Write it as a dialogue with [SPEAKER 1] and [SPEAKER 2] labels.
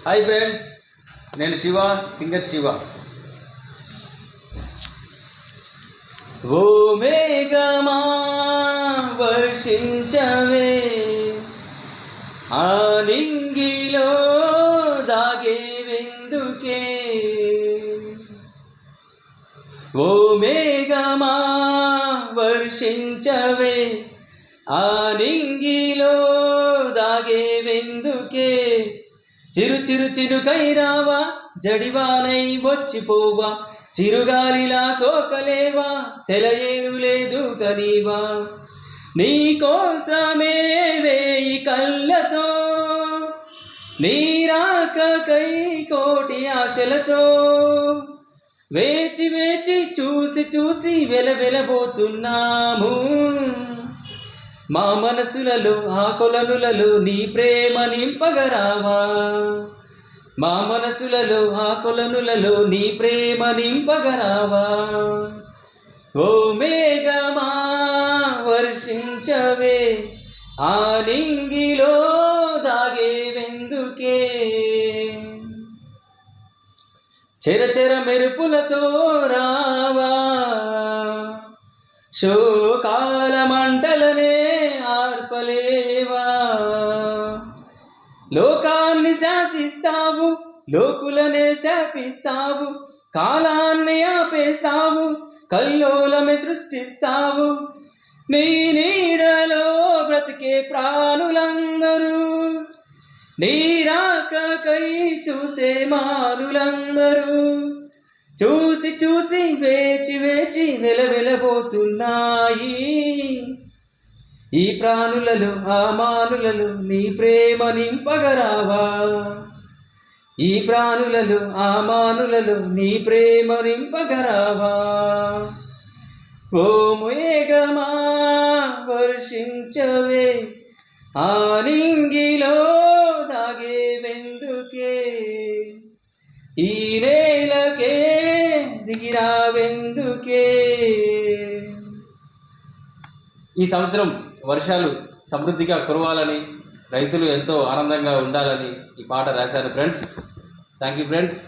[SPEAKER 1] Hi friends, నేను Shiva, singer Shiva. ఓ మేఘమా వర్షించవే, ఆ నింగిలో దాగేవెందుకే. ఓ మేఘమా వర్షించవే, ఆ నింగిలో దాగేవెందుకే. చిరు చిరు చిరుకై రావా, జడివానై వచ్చిపోవా, చిరుగాలిలా సోకలేవా, సెలయేరులేదు కనీవా. నీకోసమే వేయి కళ్ళతో, నీరాకకై కోటి ఆశలతో, వేచి వేచి చూసి చూసి వెలవెలబోతున్నాము. మా మనసులలో ఆ కొలనులలో నీ ప్రేమ నింపగరావా. మా మనసులలో ఆ కొలనులలో నీ ప్రేమ నింపగరావా. ఓ మేఘమా వర్షించవే, ఆ నింగిలో దాగేవెందుకే. చెరచెర మెరుపులతో రావా, శోకాల మంటలనే ఆర్పలేవా. లోకాన్ని శాసిస్తావు, లోకులనే శాపిస్తావు, కాలాన్ని ఆపేస్తావు, కల్లోలమే సృష్టిస్తావు. నీ నీడలో బ్రతికే ప్రాణులందరూ, నీ రాకకై చూసే మానులందరూ, చూసి చూసి వేచి వేచి వెలవెలబోతున్నాయి. ఈ ప్రాణులలో ఆ మానులలో నీ ప్రేమ నింపగరావా. ఈ ప్రాణులలో ఆ మానులలో నీ ప్రేమ నింపగరావా. ఓ మేఘమా వర్షించవే, ఆ నింగిలో దాగేవెందుకే. ఈ నేలకే దిగిరావెందుకే. ఈ సంవత్సరం వర్షాలు సమృద్ధిగా కురవాలని, రైతులు ఎంతో ఆనందంగా ఉండాలని ఈ పాట రాశాను ఫ్రెండ్స్. Thank you friends.